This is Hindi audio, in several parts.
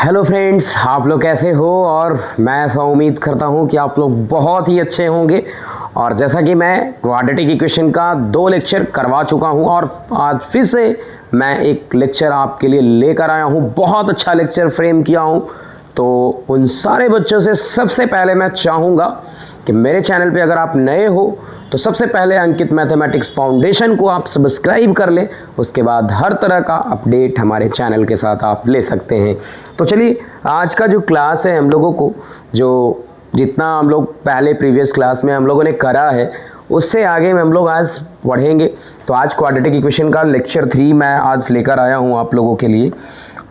हेलो फ्रेंड्स, आप लोग कैसे हो। और मैं ऐसा उम्मीद करता हूँ कि आप लोग बहुत ही अच्छे होंगे। और जैसा कि मैं क्वाड्रेटिक इक्वेशन का 2 लेक्चर करवा चुका हूँ और आज फिर से मैं एक लेक्चर आपके लिए लेकर आया हूँ। बहुत अच्छा लेक्चर फ्रेम किया हूँ। तो उन सारे बच्चों से सबसे पहले मैं चाहूँगा कि मेरे चैनल पे अगर आप नए हो तो सबसे पहले अंकित मैथमेटिक्स फाउंडेशन को आप सब्सक्राइब कर लें। उसके बाद हर तरह का अपडेट हमारे चैनल के साथ आप ले सकते हैं। तो चलिए, आज का जो क्लास है हम लोगों को जितना हम लोग पहले प्रीवियस क्लास में हम लोगों ने करा है उससे आगे में हम लोग आज बढ़ेंगे। तो आज क्वाड्रेटिक इक्वेशन का लेक्चर 3 मैं आज लेकर आया हूँ आप लोगों के लिए।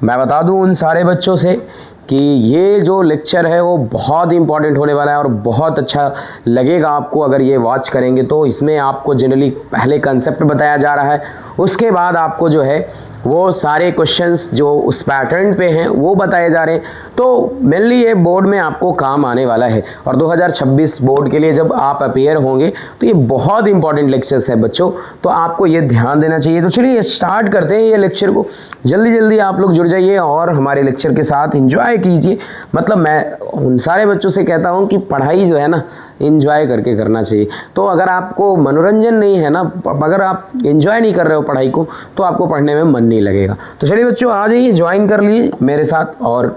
मैं बता दूँ उन सारे बच्चों से कि ये जो लेक्चर है वो बहुत इंपॉर्टेंट होने वाला है और बहुत अच्छा लगेगा आपको अगर ये वॉच करेंगे। तो इसमें आपको जनरली पहले कंसेप्ट बताया जा रहा है, उसके बाद आपको जो है वो सारे क्वेश्चंस जो उस पैटर्न पे हैं वो बताए जा रहे हैं। तो मेनली ये बोर्ड में आपको काम आने वाला है और 2026 बोर्ड के लिए जब आप अपेयर होंगे तो ये बहुत इंपॉर्टेंट लेक्चर्स है बच्चों, तो आपको ये ध्यान देना चाहिए। तो चलिए स्टार्ट करते हैं ये लेक्चर को। जल्दी जल्दी आप लोग जुड़ जाइए और हमारे लेक्चर के साथ एंजॉय कीजिए। मतलब मैं उन सारे बच्चों से कहता हूँ कि पढ़ाई जो है ना एंजॉय करके करना चाहिए। तो अगर आपको मनोरंजन नहीं है ना, अगर आप एंजॉय नहीं कर रहे हो पढ़ाई को तो आपको पढ़ने में मन नहीं लगेगा। तो चलिए बच्चों, आ जाइए, ज्वाइन कर लिए मेरे साथ और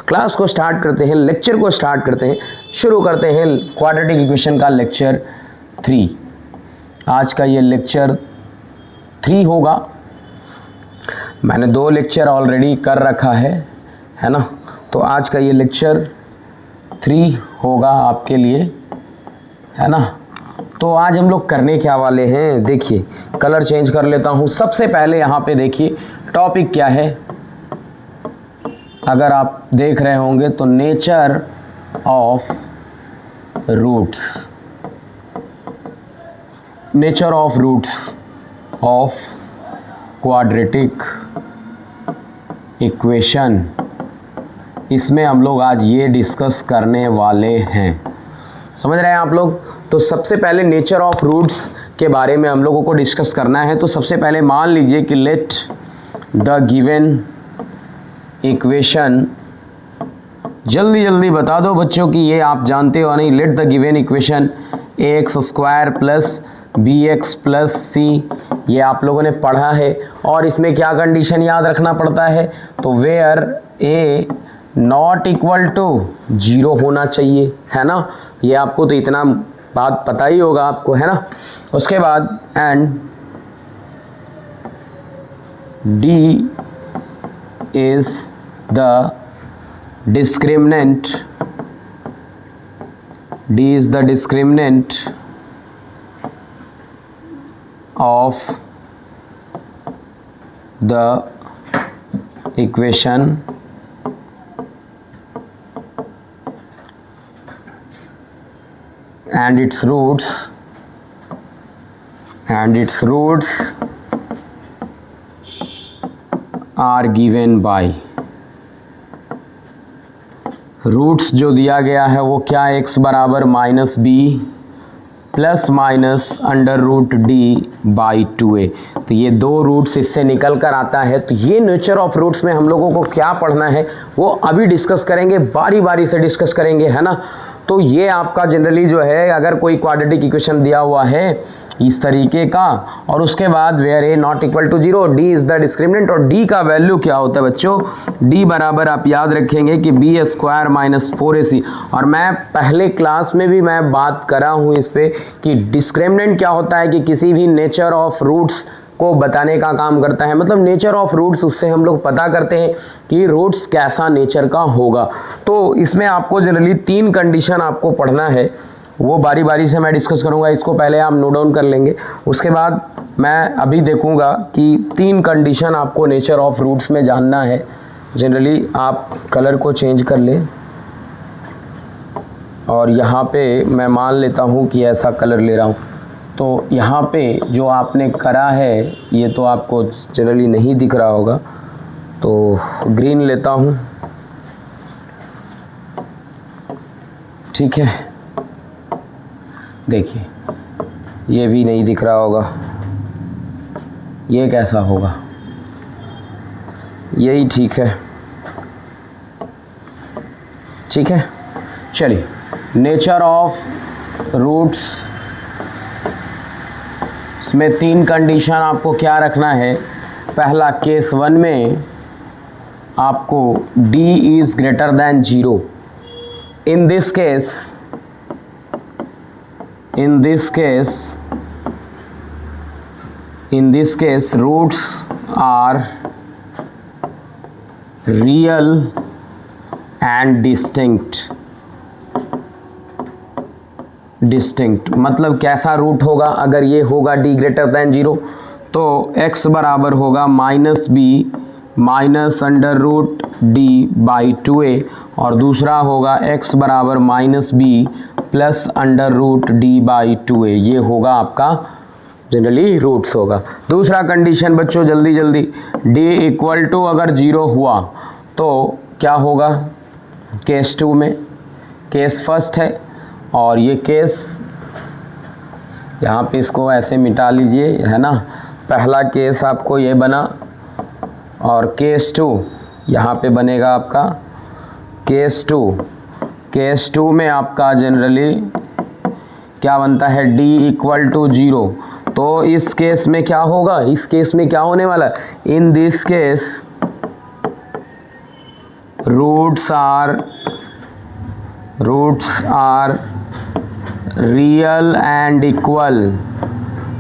क्लास को स्टार्ट करते हैं, लेक्चर को स्टार्ट करते हैं। शुरू करते हैं क्वाड्रेटिक इक्वेशन का लेक्चर 3। आज का ये लेक्चर 3 होगा। मैंने 2 लेक्चर ऑलरेडी कर रखा है ना। तो आज का ये लेक्चर 3 होगा आपके लिए, है ना। तो आज हम लोग करने क्या वाले हैं, देखिए कलर चेंज कर लेता हूँ। सबसे पहले यहाँ पे देखिए टॉपिक क्या है। अगर आप देख रहे होंगे तो nature of roots, nature of roots of quadratic equation, इसमें हम लोग आज ये डिस्कस करने वाले हैं। समझ रहे हैं आप लोग। तो सबसे पहले नेचर ऑफ रूट्स के बारे में हम लोगों को डिस्कस करना है। तो सबसे पहले मान लीजिए कि लेट द गिवन इक्वेशन, जल्दी जल्दी बता दो बच्चों कि ये आप जानते हो नहीं। Let the given equation ax² plus bx plus c, ये आप लोगों ने पढ़ा है। और इसमें क्या कंडीशन याद रखना पड़ता है, तो where a not equal to 0 होना चाहिए, है ना। ये आपको तो इतना बात पता ही होगा आपको, है ना। उसके बाद and d is the discriminant, d is the discriminant of the equation and its roots are given by, roots जो दिया गया है वो क्या, x बराबर -b प्लस माइनस √d/2a। तो ये 2 रूट्स इससे निकल कर आता है। तो ये नेचर ऑफ रूट्स में हम लोगों को क्या पढ़ना है वो अभी डिस्कस करेंगे, बारी बारी से डिस्कस करेंगे, है ना। तो ये आपका जनरली जो है, अगर कोई क्वाड्रेटिक इक्वेशन दिया हुआ है इस तरीके का और उसके बाद where a not equal to 0, d is the discriminant, और d का वैल्यू क्या होता है बच्चों, d बराबर आप याद रखेंगे कि b² - 4ac। और मैं पहले क्लास में भी मैं बात करा हूँ इस पे कि डिस्क्रिमिनेंट क्या होता है, कि किसी भी नेचर ऑफ रूट्स को बताने का काम करता है। मतलब नेचर ऑफ रूट्स, उससे हम लोग पता करते हैं कि रूट्स कैसा नेचर का होगा। तो इसमें आपको जनरली 3 कंडीशन आपको पढ़ना है, वो बारी बारी से मैं डिस्कस करूंगा। इसको पहले आप नोट डाउन कर लेंगे। उसके बाद मैं अभी देखूंगा कि 3 कंडीशन आपको नेचर ऑफ रूट्स में जानना है। जनरली आप कलर को चेंज कर ले और यहाँ पे मैं मान लेता हूँ कि ऐसा कलर ले रहा हूँ। तो यहाँ पे जो आपने करा है ये तो आपको जनरली नहीं दिख रहा होगा, तो ग्रीन लेता हूँ, ठीक है। देखिए ये भी नहीं दिख रहा होगा, ये कैसा होगा, यही ठीक है। ठीक है, चलिए नेचर ऑफ रूट्स, इसमें 3 कंडीशन आपको क्या रखना है। पहला केस 1 में आपको d is greater than 0। In this case roots are real and distinct. मतलब कैसा रूट होगा, अगर ये होगा d ग्रेटर देन 0 तो x बराबर होगा -b minus under root d/2a, और दूसरा होगा x बराबर -b plus under root d/2a। ये होगा आपका जनरली रूट्स होगा। दूसरा कंडीशन बच्चों जल्दी जल्दी, d इक्वल टू अगर 0 हुआ तो क्या होगा केस 2 में, केस फर्स्ट है, और ये केस यहाँ पे इसको ऐसे मिटा लीजिए, है ना। पहला केस आपको ये बना, और केस 2 यहाँ पे बनेगा आपका केस 2 में आपका जनरली क्या बनता है, d इक्वल टू 0। तो इस केस में क्या होगा, इस केस में क्या होने वाला है, in this case roots are real and equal.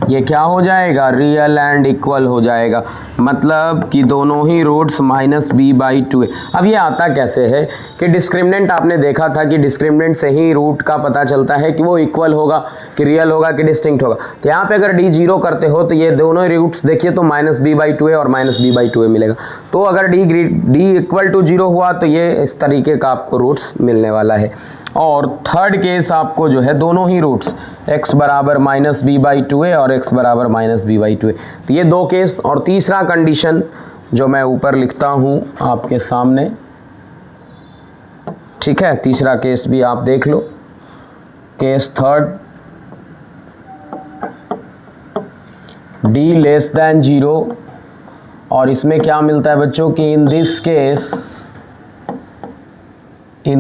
ये क्या हो जाएगा, रियल एंड इक्वल हो जाएगा, मतलब कि दोनों ही रूट्स -b/2। अब ये आता कैसे है कि डिस्क्रिमिनेंट आपने देखा था कि डिस्क्रिमिनेंट से ही रूट का पता चलता है कि वो इक्वल होगा, कि रियल होगा, कि डिस्टिंक्ट होगा। तो यहाँ पे अगर d 0 करते हो तो ये दोनों रूट्स देखिए तो -b/2a और -b/2a मिलेगा। तो अगर d इक्वल टू 0 हुआ तो ये इस तरीके का आपको रूट्स मिलने वाला है। और थर्ड केस आपको जो है दोनों ही रूट्स x बराबर -b/2a और x बराबर -b/2a, तो ये 2 केस। और तीसरा कंडीशन जो मैं ऊपर लिखता हूँ आपके सामने, ठीक है, तीसरा केस भी आप देख लो, case third, d less than 0, और इसमें क्या मिलता है बच्चों कि in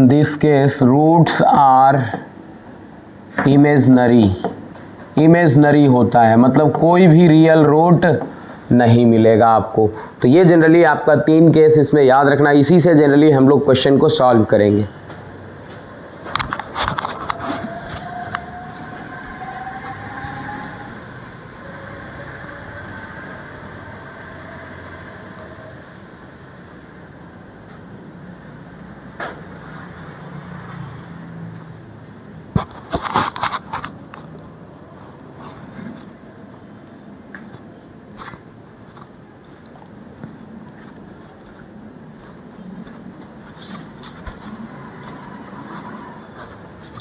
this case roots are imaginary होता है, मतलब कोई भी रियल रूट नहीं मिलेगा आपको। तो ये जनरली आपका 3 केस इसमें याद रखना, इसी से जनरली हम लोग क्वेश्चन को सॉल्व करेंगे।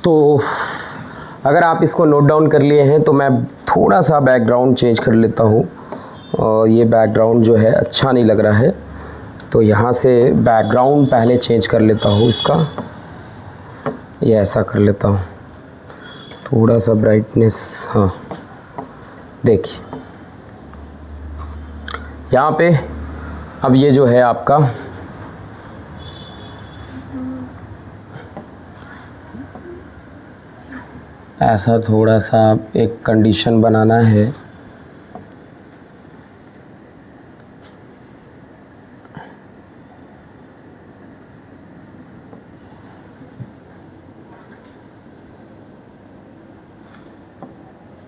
तो अगर आप इसको नोट डाउन कर लिए हैं तो मैं थोड़ा सा बैकग्राउंड चेंज कर लेता हूँ, और ये बैकग्राउंड जो है अच्छा नहीं लग रहा है, तो यहाँ से बैकग्राउंड पहले चेंज कर लेता हूँ इसका, ये ऐसा कर लेता हूँ, थोड़ा सा ब्राइटनेस। हाँ देखिए यहाँ पे अब ये जो है आपका ऐसा थोड़ा सा एक कंडीशन बनाना है,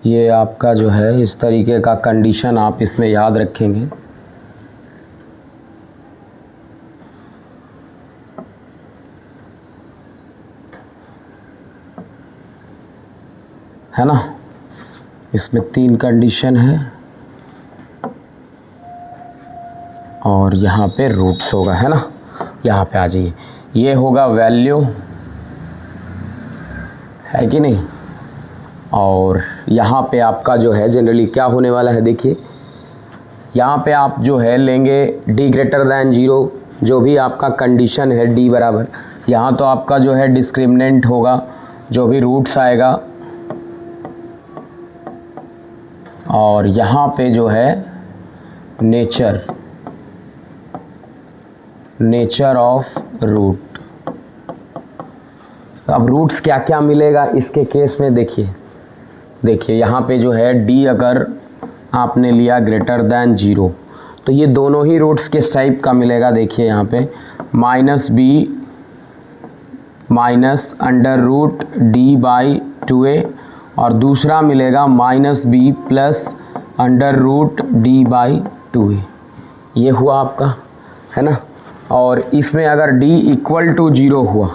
ये आपका जो है इस तरीके का कंडीशन आप इसमें याद रखेंगे। है ना, इसमें 3 कंडीशन है, और यहाँ पे रूट्स होगा, है ना। यहाँ पे आ जाइए, ये होगा वैल्यू, है कि नहीं, और यहाँ पे आपका जो है जनरली क्या होने वाला है, देखिए यहाँ पे आप जो है लेंगे d ग्रेटर दैन 0, जो भी आपका कंडीशन है d बराबर, यहाँ तो आपका जो है डिस्क्रिमिनेंट होगा, जो भी रूट्स आएगा, और यहाँ पे जो है नेचर ऑफ रूट, तो अब रूट्स क्या क्या मिलेगा इसके केस में देखिए यहाँ पे जो है d अगर आपने लिया ग्रेटर दैन 0 तो ये दोनों ही रूट्स किस टाइप का मिलेगा। देखिए यहाँ पे -b minus under root d/2a और दूसरा मिलेगा -b plus under root d/2a। ये हुआ आपका, है ना। और इसमें अगर d इक्वल टू 0 हुआ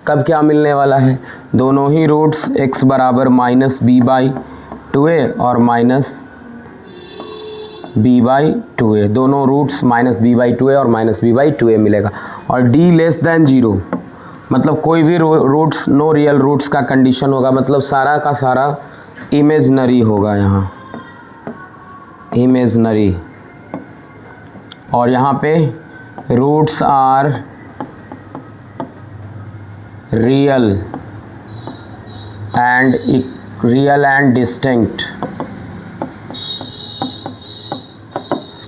कब क्या मिलने वाला है, दोनों ही रूट्स x बराबर -b/2a और -b/2a, दोनों रूट्स -b/2a और -b/2a मिलेगा। और d लेस दैन 0 मतलब कोई भी रूट्स नो रियल रूट्स का कंडीशन होगा, मतलब सारा का सारा इमेजनरी होगा, यहाँ इमेजनरी। और यहाँ पे roots are real and distinct,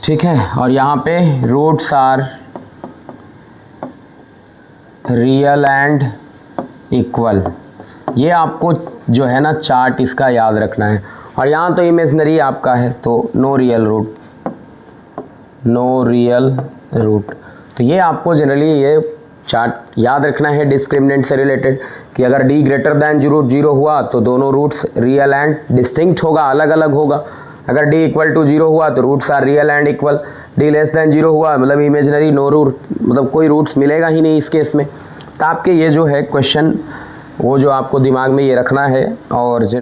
ठीक है। और यहाँ पे roots are real and equal. ये आपको जो है ना चार्ट इसका याद रखना है। और यहाँ तो इमेजनरी आपका है तो नो रियल रूट। तो ये आपको जनरली ये चार्ट याद रखना है डिस्क्रिमिनेंट से रिलेटेड कि अगर d ग्रेटर दैन 0 हुआ तो दोनों रूट्स रियल एंड डिस्टिंक्ट होगा, अलग अलग होगा। अगर d इक्वल टू 0 हुआ तो roots are real and equal. d less than 0 हुआ मतलब इमेजनरी, नो रूट, मतलब कोई रूट्स मिलेगा ही नहीं इस केस में। तो आपके ये जो है क्वेश्चन वो जो आपको दिमाग में ये रखना है। और